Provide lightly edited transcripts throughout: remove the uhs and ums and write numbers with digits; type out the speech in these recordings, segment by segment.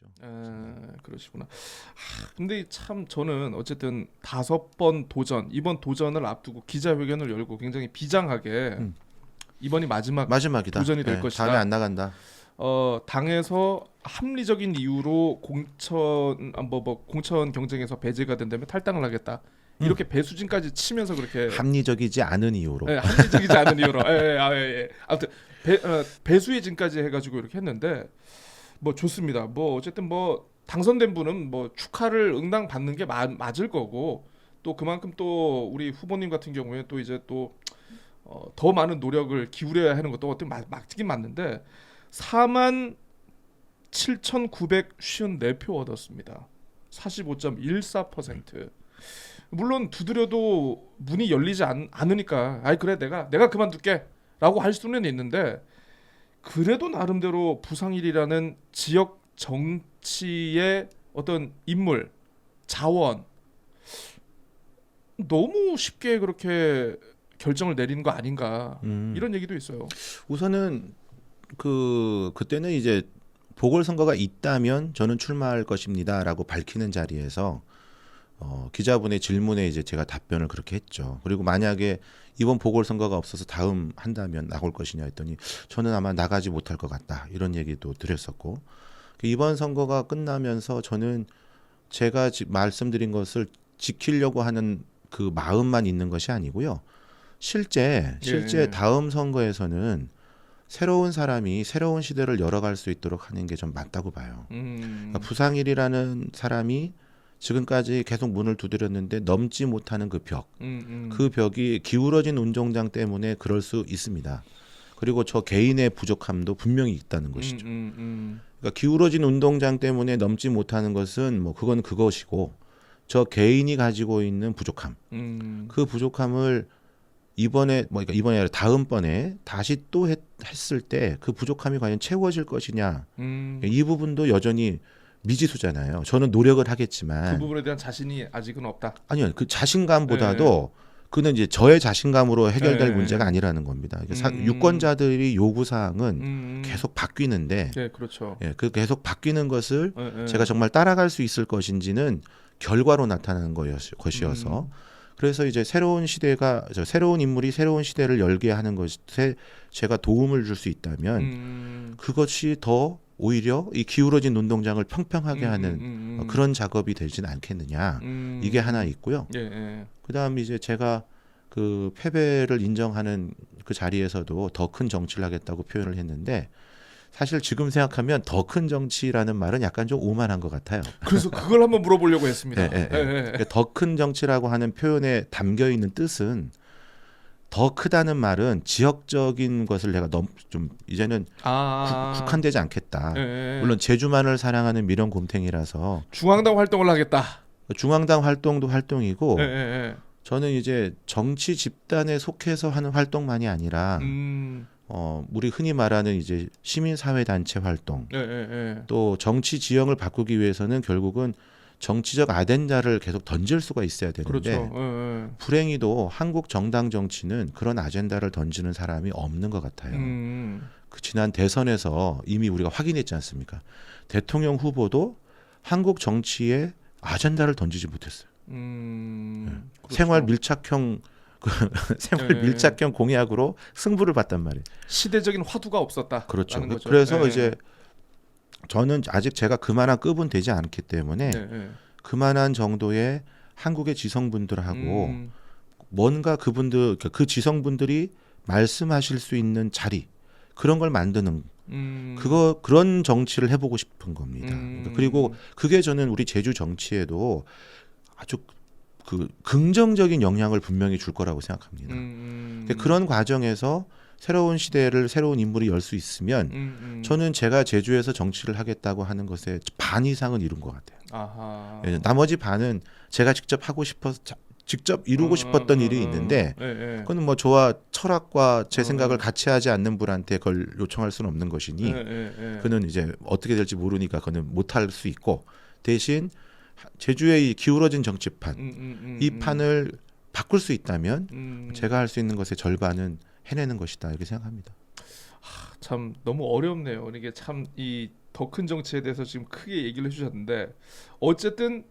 거죠. 그러시구나. 근데 참 저는 어쨌든 5번 도전, 이번 도전을 앞두고 기자회견을 열고 굉장히 비장하게 음. 이번이 마지막 마지막이다. 도전이 될 예, 것이다. 다음에 안 나간다. 당에서 합리적인 이유로 공천 경쟁에서 배제가 된다면 탈당을 하겠다. 이렇게 배수진까지 치면서 그렇게 합리적이지 않은 이유로. 합리적이지 않은 이유로. 아무튼 배수의 진까지 해가지고 이렇게 했는데 뭐 좋습니다. 뭐 어쨌든 뭐 당선된 분은 뭐 축하를 응당 받는 게 맞을 거고 또 그만큼 또 우리 후보님 같은 경우에 또 이제 또 더 많은 노력을 기울여야 하는 것도 어떻게 맞긴 맞는데 47,954표 얻었습니다. 45.14%. 물론 두드려도 문이 열리지 않으니까 아이 그래 내가 그만둘게 라고 할 수는 있는데 그래도 나름대로 부상일이라는 지역 정치의 어떤 인물, 자원 너무 쉽게 그렇게 결정을 내리는 거 아닌가 이런 얘기도 있어요. 우선은 그때는 이제 보궐선거가 있다면 저는 출마할 것입니다라고 밝히는 자리에서 기자분의 질문에 이제 제가 답변을 그렇게 했죠. 그리고 만약에 이번 보궐선거가 없어서 다음 한다면 나올 것이냐 했더니 저는 아마 나가지 못할 것 같다 이런 얘기도 드렸었고 이번 선거가 끝나면서 저는 제가 말씀드린 것을 지키려고 하는 그 마음만 있는 것이 아니고요. 실제 다음 선거에서는 새로운 사람이 새로운 시대를 열어갈 수 있도록 하는 게 좀 맞다고 봐요. 그러니까 부상일이라는 사람이 지금까지 계속 문을 두드렸는데 넘지 못하는 그 벽, 그 벽이 기울어진 운동장 때문에 그럴 수 있습니다. 그리고 저 개인의 부족함도 분명히 있다는 것이죠. 그러니까 기울어진 운동장 때문에 넘지 못하는 것은 뭐 그건 그것이고 저 개인이 가지고 있는 부족함, 그 부족함을 그러니까 이번에 아니라 다음번에 다시 또 했을 때 그 부족함이 과연 채워질 것이냐 이 부분도 여전히 미지수잖아요. 저는 노력을 하겠지만 그 부분에 대한 자신이 아직은 없다. 아니요, 그 자신감보다도 그는 이제 저의 자신감으로 해결될 문제가 아니라는 겁니다. 유권자들이 요구 사항은 계속 바뀌는데, 그렇죠. 그 계속 바뀌는 것을 제가 정말 따라갈 수 있을 것인지는 결과로 나타나는 것이어서. 그래서 이제 새로운 인물이 새로운 시대를 열게 하는 것에 제가 도움을 줄 수 있다면 그것이 더 오히려 이 기울어진 운동장을 평평하게 하는 그런 작업이 되지는 않겠느냐. 이게 하나 있고요. 그다음 이제 제가 그 패배를 인정하는 그 자리에서도 더 큰 정치를 하겠다고 표현을 했는데 사실 지금 생각하면 더 큰 정치라는 말은 약간 좀 오만한 것 같아요. 그래서 그걸 한번 물어보려고 했습니다. 더 큰 정치라고 하는 표현에 담겨 있는 뜻은 더 크다는 말은 지역적인 것을 내가 너무 좀 이제는 국한되지 않겠다. 물론 제주만을 사랑하는 미련곰탱이라서 중앙당 활동을 하겠다. 중앙당 활동도 활동이고 저는 이제 정치 집단에 속해서 하는 활동만이 아니라 우리 흔히 말하는 이제 시민사회단체 활동 또 정치 지형을 바꾸기 위해서는 결국은 정치적 아젠다를 계속 던질 수가 있어야 되는데 그렇죠. 불행히도 한국 정당 정치는 그런 아젠다를 던지는 사람이 없는 것 같아요. 그 지난 대선에서 이미 우리가 확인했지 않습니까? 대통령 후보도 한국 정치에 아젠다를 던지지 못했어요. 그렇죠. 생활 밀착형 밀착형 공약으로 승부를 봤단 말이에요. 시대적인 화두가 없었다. 그렇죠. 그래서 이제 저는 아직 제가 그만한 급은 되지 않기 때문에 그만한 정도의 한국의 지성분들하고 뭔가 그 지성분들이 말씀하실 수 있는 자리 그런 걸 만드는 그런 정치를 해보고 싶은 겁니다. 그리고 그게 저는 우리 제주 정치에도 아주 그 긍정적인 영향을 분명히 줄 거라고 생각합니다. 그런 과정에서 새로운 시대를 새로운 인물이 열 수 있으면 저는 제가 제주에서 정치를 하겠다고 하는 것의 반 이상은 이룬 것 같아요. 나머지 반은 제가 직접 이루고 싶었던 일이 있는데 그건 뭐 저와 철학과 제 생각을 같이 하지 않는 분한테 그걸 요청할 수는 없는 것이니 그는 이제 어떻게 될지 모르니까 그는 못할 수 있고 대신 제주의 이 기울어진 정치판 이 판을 바꿀 수 있다면 제가 할 수 있는 것의 절반은 해내는 것이다 이렇게 생각합니다. 참 너무 어렵네요. 이게 참 이 더 큰 정치에 대해서 지금 크게 얘기를 해주셨는데 어쨌든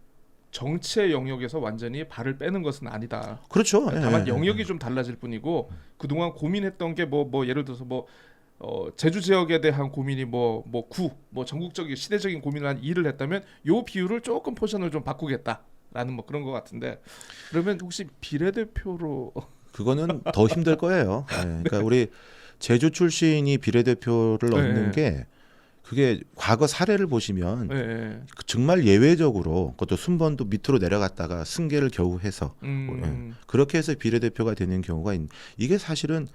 정치의 영역에서 완전히 발을 빼는 것은 아니다. 그렇죠. 다만 예, 예. 영역이 좀 달라질 뿐이고 그동안 고민했던 게 뭐 예를 들어서 뭐 제주 지역에 대한 고민이 뭐 전국적인 시대적인 고민을 한 일을 했다면 요 비율을 조금 포션을 좀 바꾸겠다라는 뭐 그런 것 같은데 그러면 혹시 비례대표로 그거는 더 힘들 거예요. 예, 그러니까 우리 제주 출신이 비례대표를 네. 얻는 게 그게 과거 사례를 보시면 예, 예. 정말 예외적으로 그것도 순번도 밑으로 내려갔다가 승계를 겨우 해서 그렇게 해서 비례대표가 되는 경우가 이게 사실은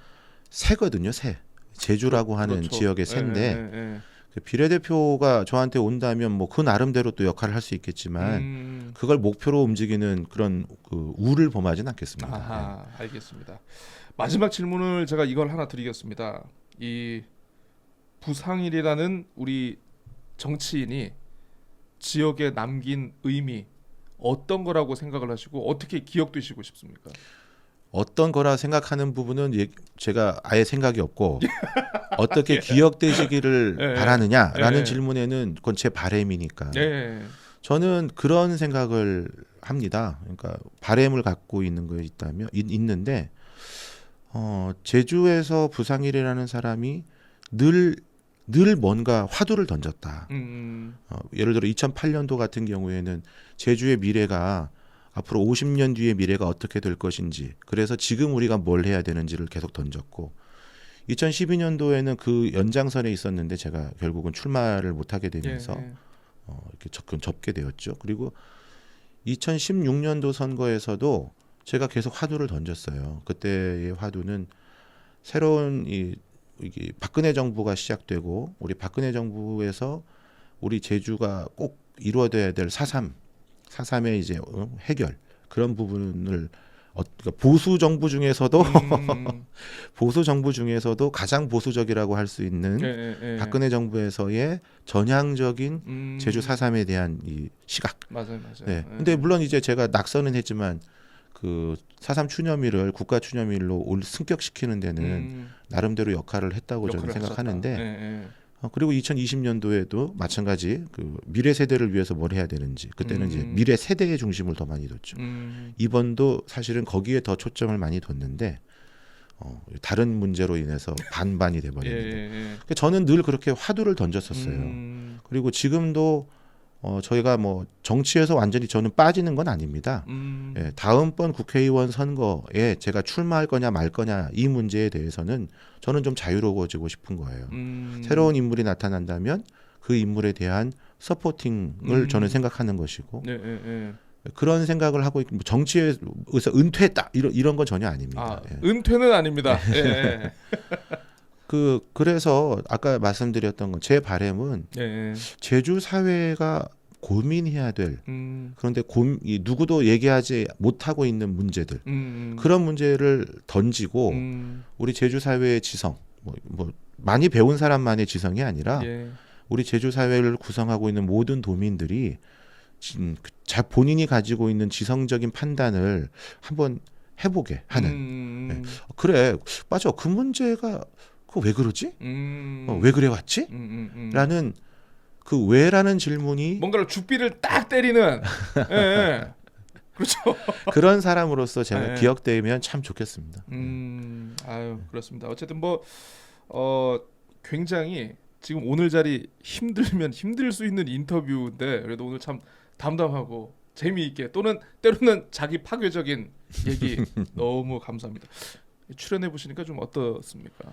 새거든요. 새. 제주라고 하는 그렇죠. 지역의 예, 새인데 예, 예. 그 비례대표가 저한테 온다면 뭐 그 나름대로 또 역할을 할 수 있겠지만 그걸 목표로 움직이는 그런 그 우를 범하지는 않겠습니다. 아하, 알겠습니다. 마지막 질문을 제가 이걸 하나 드리겠습니다. 이 부상일이라는 우리 정치인이 지역에 남긴 의미 어떤 거라고 생각을 하시고 어떻게 기억되시고 싶습니까? 어떤 거라 생각하는 부분은 제가 아예 생각이 없고 어떻게 기억되시기를 예. 바라느냐라는 예. 질문에는 그건 제 바람이니까 네. 저는 그런 생각을 합니다. 그러니까 바람을 갖고 있는 거에 있는데 제주에서 부상일이라는 사람이 늘 뭔가 화두를 던졌다. 예를 들어 2008년도 같은 경우에는 제주의 미래가 앞으로 50년 뒤의 미래가 어떻게 될 것인지 그래서 지금 우리가 뭘 해야 되는지를 계속 던졌고 2012년도에는 그 연장선에 있었는데 제가 결국은 출마를 못하게 되면서 예. 이렇게 접게 되었죠. 그리고 2016년도 선거에서도 제가 계속 화두를 던졌어요. 그때의 화두는 새로운 이게 박근혜 정부가 시작되고 우리 박근혜 정부에서 우리 제주가 꼭 이루어져야 될 4.3의 이제 해결 그런 부분을 그러니까 보수 정부 중에서도 보수 정부 중에서도 가장 보수적이라고 할 수 있는 예. 박근혜 정부에서의 전향적인 제주 4.3에 대한 이 시각. 맞아요. 네. 근데 물론 이제 제가 낙선은 했지만 그 4.3 추념일을 국가 추념일로 승격시키는 데는 나름대로 역할을 했다고 저는 생각하는데 예. 그리고 2020년도에도 마찬가지 그 미래 세대를 위해서 뭘 해야 되는지 그때는 이제 미래 세대의 중심을 더 많이 뒀죠. 이번도 사실은 거기에 더 초점을 많이 뒀는데 다른 문제로 인해서 반반이 돼버렸는데 저는 늘 그렇게 화두를 던졌었어요. 그리고 지금도 저희가 뭐 정치에서 완전히 저는 빠지는 건 아닙니다. 예, 다음번 국회의원 선거에 제가 출마할 거냐 말 거냐 이 문제에 대해서는 저는 좀 자유로워지고 싶은 거예요. 새로운 인물이 나타난다면 그 인물에 대한 서포팅을 저는 생각하는 것이고 그런 생각을 하고 있고 정치에서 은퇴했다 이런 건 전혀 아닙니다. 예. 은퇴는 아닙니다. 예. 그래서 아까 말씀드렸던 건 제 바람은 제주 사회가 고민해야 될 그런데 누구도 얘기하지 못하고 있는 문제들 그런 문제를 던지고 우리 제주 사회의 지성 뭐 많이 배운 사람만의 지성이 아니라 우리 제주 사회를 구성하고 있는 모든 도민들이 본인이 가지고 있는 지성적인 판단을 한번 해보게 하는 네. 그래 맞아 그 문제가 그거 왜 그러지? 왜 그래 왔지? 라는 그 왜라는 질문이 뭔가를 죽비를 딱 때리는 예. 그렇죠. 그런 사람으로서 제가 기억되면 참 좋겠습니다. 아유 그렇습니다. 어쨌든 뭐 굉장히 지금 오늘 자리 힘들면 힘들 수 있는 인터뷰인데 그래도 오늘 참 담담하고 재미있게 또는 때로는 자기 파괴적인 얘기 너무 감사합니다. 출연해 보시니까 좀 어떻습니까?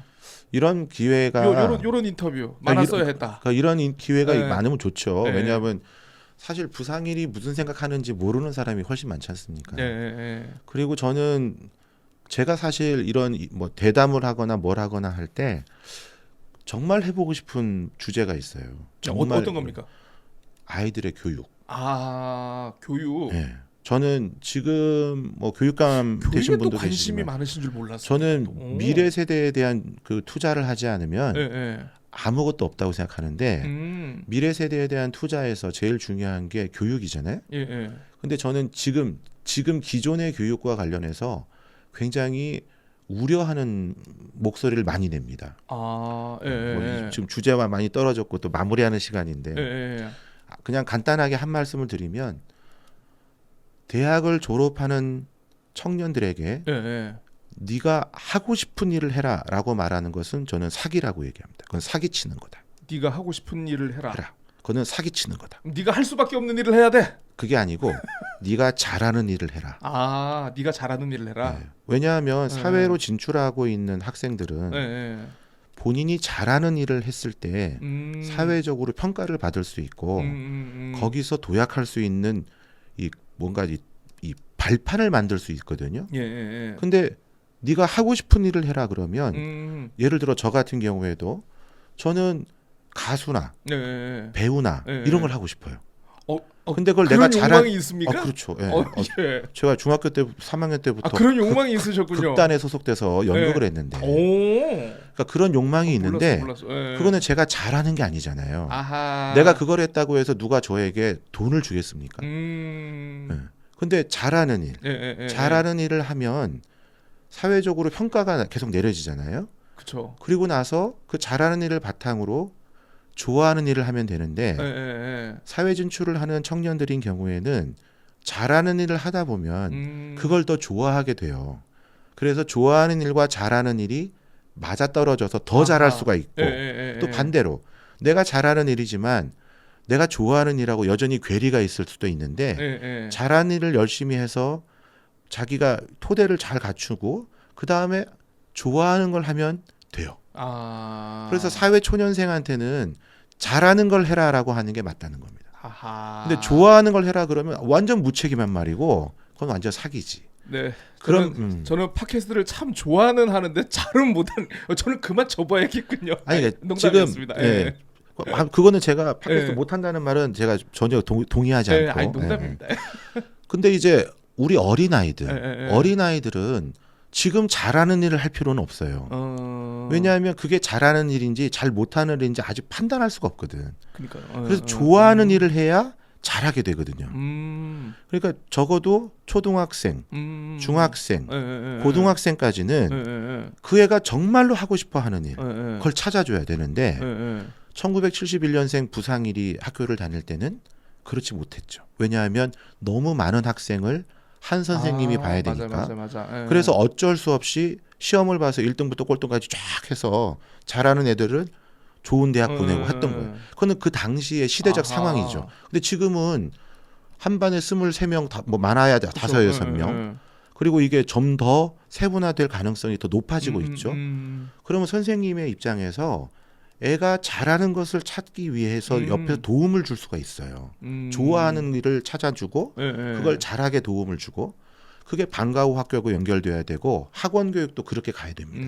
이런 기회가 요런 인터뷰 많았어야 했다. 그러니까 이런 기회가 네. 많으면 좋죠. 네. 왜냐하면 사실 부상일이 무슨 생각하는지 모르는 사람이 훨씬 많지 않습니까? 그리고 저는 제가 사실 이런 뭐 대담을 하거나 뭘 하거나 할 때 정말 해보고 싶은 주제가 있어요. 정말 어떤 겁니까? 아이들의 교육. 교육. 네. 저는 지금 뭐 교육감 되신 분도 관심이 계시지만 많으신 줄 몰랐어요. 저는 미래 세대에 대한 그 투자를 하지 않으면 아무것도 없다고 생각하는데 미래 세대에 대한 투자에서 제일 중요한 게 교육이잖아요. 근데 저는 지금 기존의 교육과 관련해서 굉장히 우려하는 목소리를 많이 냅니다. 아, 예, 뭐 예, 지금 주제와 많이 떨어졌고 또 마무리하는 시간인데 예, 예. 그냥 간단하게 한 말씀을 드리면 대학을 졸업하는 청년들에게 예, 예. 네가 하고 싶은 일을 해라라고 말하는 것은 저는 사기라고 얘기합니다. 그건 사기치는 거다. 네가 하고 싶은 일을 해라. 그거는 사기치는 거다. 네가 할 수밖에 없는 일을 해야 돼. 그게 아니고 네가 잘하는 일을 해라. 아, 네가 잘하는 일을 해라. 네. 왜냐하면 네. 사회로 진출하고 있는 학생들은 예, 예. 본인이 잘하는 일을 했을 때 사회적으로 평가를 받을 수 있고 거기서 도약할 수 있는 이 뭔가 이 발판을 만들 수 있거든요. 예, 예, 예. 근데 네가 하고 싶은 일을 해라 그러면 예를 들어 저 같은 경우에도 저는 가수나 예, 예. 배우나 예, 이런 예. 걸 하고 싶어요. 어, 근데 그걸 그런 내가 잘한 욕망이 있습니까? 그렇죠. 예. 예. 제가 중학교 때 3학년 때부터 아, 그런 욕망이 있으셨군요. 극단에 소속돼서 연극을 했는데 오. 그러니까 그런 욕망이 있는데 몰랐어. 예. 그거는 제가 잘하는 게 아니잖아요. 아하. 내가 그걸 했다고 해서 누가 저에게 돈을 주겠습니까? 예. 근데 잘하는 일, 예, 예, 예. 잘하는 일을 하면 사회적으로 평가가 계속 내려지잖아요. 그렇죠. 그리고 나서 그 잘하는 일을 바탕으로 좋아하는 일을 하면 되는데 예, 예, 예. 사회 진출을 하는 청년들인 경우에는 잘하는 일을 하다 보면 그걸 더 좋아하게 돼요. 그래서 좋아하는 일과 잘하는 일이 맞아떨어져서 더 아하. 잘할 수가 있고 예, 예, 예, 또 예. 반대로 내가 잘하는 일이지만 내가 좋아하는 일하고 여전히 괴리가 있을 수도 있는데 예, 예. 잘하는 일을 열심히 해서 자기가 토대를 잘 갖추고 그 다음에 좋아하는 걸 하면 돼요. 아. 그래서 사회 초년생한테는 잘하는 걸 해라라고 하는 게 맞다는 겁니다. 아하. 근데 좋아하는 걸 해라 그러면 완전 무책임한 말이고 그건 완전 사기지. 네. 그럼 저는 팟캐스트를 참 좋아는 하는데 잘은 못한. 저는 그만 접어야겠군요. 아니 농담이었습니다. 지금 예. 그거는 제가 팟캐스트 예. 못한다는 말은 제가 전혀 동의하지 예, 않고. 아니 농담입니다. 근데 이제 우리 어린아이들 예, 예, 예. 어린아이들은 지금 잘하는 일을 할 필요는 없어요. 왜냐하면 그게 잘하는 일인지 잘 못하는 일인지 아직 판단할 수가 없거든. 그러니까요. 그래서 좋아하는 일을 해야 잘하게 되거든요. 그러니까 적어도 초등학생, 중학생, 예, 예, 예. 고등학생까지는 예, 예, 그 애가 정말로 하고 싶어 하는 일, 예, 예. 그걸 찾아줘야 되는데 예, 예. 1971년생 부상일이 학교를 다닐 때는 그렇지 못했죠. 왜냐하면 너무 많은 학생을 한 선생님이 봐야 되니까. 맞아. 예, 그래서 어쩔 수 없이 시험을 봐서 1등부터 꼴등까지 쫙 해서 잘하는 애들을 좋은 대학 보내고 했던 거예요. 그거는 그 당시의 시대적 아하. 상황이죠. 근데 지금은 한 반에 23명 뭐 많아야 그렇죠. 5-6명. 그리고 이게 좀 더 세분화될 가능성이 더 높아지고 있죠. 그러면 선생님의 입장에서 애가 잘하는 것을 찾기 위해서 옆에서 도움을 줄 수가 있어요. 좋아하는 일을 찾아주고 예, 예. 그걸 잘하게 도움을 주고 그게 방과 후 학교하고 연결돼야 되고 학원 교육도 그렇게 가야 됩니다.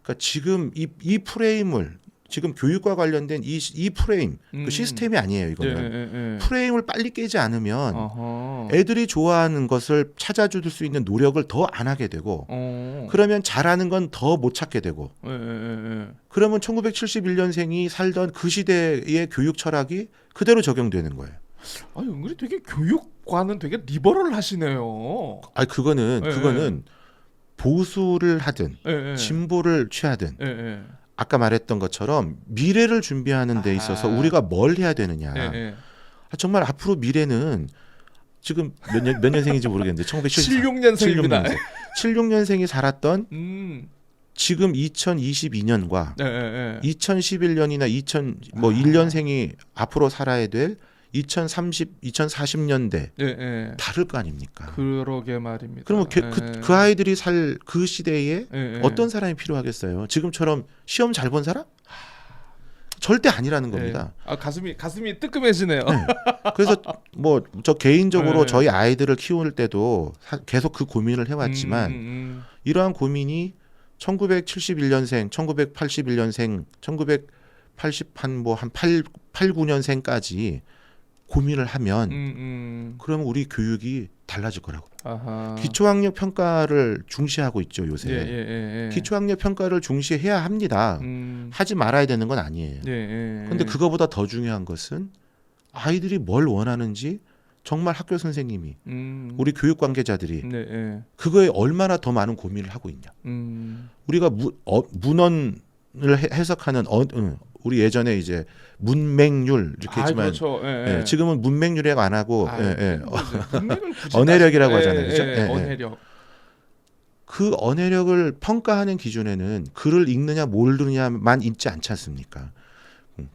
그러니까 지금 이 프레임을 지금 교육과 관련된 이 프레임 그 시스템이 아니에요. 이거는 예, 예. 프레임을 빨리 깨지 않으면 어허. 애들이 좋아하는 것을 찾아줄 수 있는 노력을 더 안 하게 되고 그러면 잘하는 건 더 못 찾게 되고 예, 예, 예. 그러면 1971년생이 살던 그 시대의 교육 철학이 그대로 적용되는 거예요. 아니 은근히 되게 교육과는 되게 리버럴 하시네요. 아니 그거는 예, 보수를 하든 예, 예. 진보를 취하든 예, 예. 아까 말했던 것처럼 미래를 준비하는 데 있어서 아하. 우리가 뭘 해야 되느냐. 예, 예. 정말 앞으로 미래는 지금 몇 년생인지 모르겠는데 76년생입니다. 76년생이 살았던 음. 지금 2022년과 예, 예, 예. 2011년이나 1년생이 앞으로 살아야 될 2040년대 예, 예. 다를 거 아닙니까? 그러게 말입니다. 그러면 그 아이들이 살 그 시대에 예, 예. 어떤 사람이 필요하겠어요? 지금처럼 시험 잘 본 사람? 절대 아니라는 겁니다. 아 가슴이 뜨끔해지네요. 네. 그래서 뭐 저 개인적으로 네. 저희 아이들을 키울 때도 계속 그 고민을 해왔지만 이러한 고민이 1971년생, 1981년생, 1980한 8, 9년생까지 고민을 하면 그러면 우리 교육이 달라질 거라고. 아하. 기초학력 평가를 중시하고 있죠 요새. 예. 기초학력 평가를 중시해야 합니다. 하지 말아야 되는 건 아니에요. 예. 근데 그거보다 더 중요한 것은 아이들이 뭘 원하는지 정말 학교 선생님이 음. 우리 교육 관계자들이 네. 예. 그거에 얼마나 더 많은 고민을 하고 있냐. 우리가 문헌을 해석하는 우리 예전에 이제 문맹률 이렇게 했지만 그렇죠. 예, 예. 지금은 문맹률이라고 안 하고 문맥을 굳이 언해력이라고 따지- 하잖아요. 그죠? 언해력. 그 언해력을 평가하는 기준에는 글을 읽느냐 모르느냐만 있지 않지 않습니까?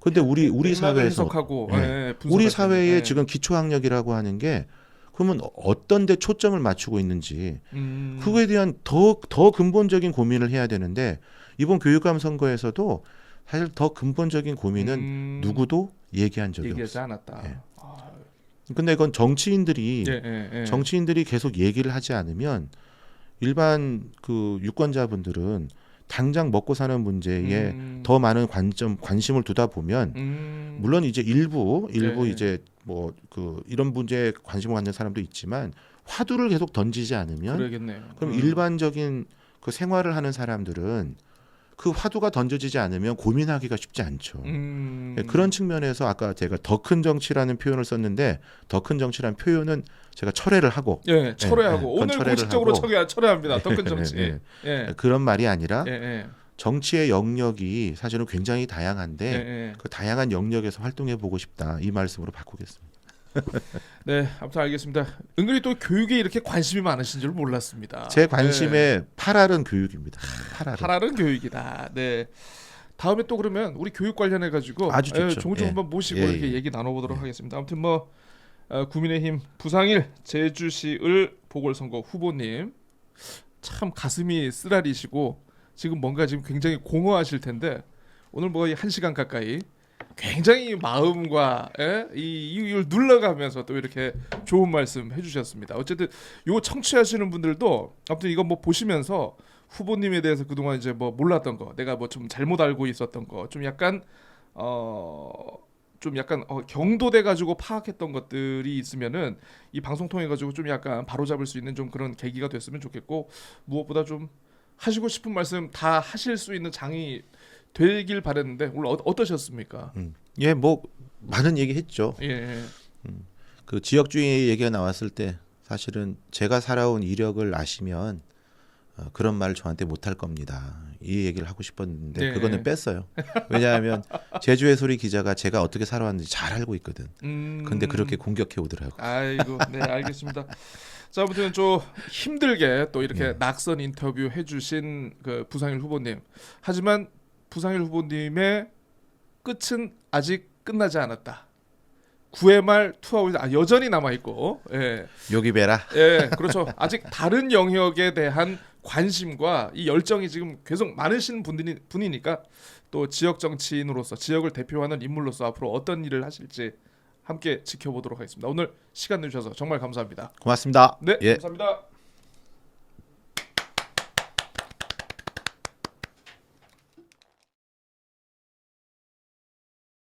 근데 우리 맥락을 사회에서 해석하고 예. 예, 우리 분석할 수 사회에 있는, 예. 지금 기초학력이라고 하는 게 그러면 어떤 데 초점을 맞추고 있는지 그거에 대한 더 근본적인 고민을 해야 되는데 이번 교육감 선거에서도 사실 더 근본적인 고민은 누구도 얘기한 적이 얘기하지 없어요. 않았다. 예. 아, 근데 이건 정치인들이 예. 정치인들이 계속 얘기를 하지 않으면 일반 그 유권자분들은 당장 먹고 사는 문제에 더 많은 관심을 두다 보면 물론 이제 일부 네. 이제 뭐 그 이런 문제에 관심을 갖는 사람도 있지만 화두를 계속 던지지 않으면 그러겠네요. 그럼 일반적인 그 생활을 하는 사람들은 그 화두가 던져지지 않으면 고민하기가 쉽지 않죠. 그런 측면에서 아까 제가 더 큰 정치라는 표현을 썼는데 더 큰 정치라는 표현은 제가 철회를 하고 예, 철회하고 그건 오늘 철회를 공식적으로 하고. 철회합니다. 더 큰 정치. 예, 예. 그런 말이 아니라 예. 정치의 영역이 사실은 굉장히 다양한데 예. 그 다양한 영역에서 활동해 보고 싶다 이 말씀으로 바꾸겠습니다. 네, 아무튼 알겠습니다. 은근히 또 교육에 이렇게 관심이 많으신 줄 몰랐습니다. 제 관심의 8알은 교육입니다. 8알은. 파랄은 교육이다. 네. 다음에 또 그러면 우리 교육 관련해 가지고 아주 좋죠. 종종 예. 한번 모시고 예, 이렇게 예. 얘기 나눠보도록 하겠습니다. 아무튼 뭐 국민의힘 부상일 제주시을 보궐선거 후보님 참 가슴이 쓰라리시고 지금 뭔가 지금 굉장히 공허하실 텐데 오늘 뭐 1시간 가까이 굉장히 마음과 이걸 눌러가면서 또 이렇게 좋은 말씀 해주셨습니다. 어쨌든 요 청취하시는 분들도 아무튼 이거 뭐 보시면서 후보님에 대해서 그동안 이제 뭐 몰랐던 거, 내가 뭐 좀 잘못 알고 있었던 거, 좀 약간 경도돼 가지고 파악했던 것들이 있으면은 이 방송 통해 가지고 좀 약간 바로잡을 수 있는 좀 그런 계기가 됐으면 좋겠고 무엇보다 좀 하시고 싶은 말씀 다 하실 수 있는 장이 되길 바랬는데 오늘 어떠셨습니까? 예, 뭐 많은 얘기 했죠. 예. 그 지역주의 얘기가 나왔을 때 사실은 제가 살아온 이력을 아시면 그런 말을 저한테 못할 겁니다. 이 얘기를 하고 싶었는데 네. 그거는 뺐어요. 왜냐하면 제주의 소리 기자가 제가 어떻게 살아왔는지 잘 알고 있거든. 근데 그렇게 공격해 오더라고. 아이고, 네, 알겠습니다. 자, 아무튼 좀 힘들게 또 이렇게 낙선 인터뷰 해주신 그 부상일 후보님. 하지만 부상일 후보님의 끝은 아직 끝나지 않았다. 9회 말 투아웃 여전히 남아 있고, 예, 여기 뵈라. 예, 그렇죠. 아직 다른 영역에 대한 관심과 이 열정이 지금 계속 많으신 분이니까 또 지역 정치인으로서 지역을 대표하는 인물로서 앞으로 어떤 일을 하실지 함께 지켜보도록 하겠습니다. 오늘 시간 내주셔서 정말 감사합니다. 고맙습니다. 네, 예. 감사합니다.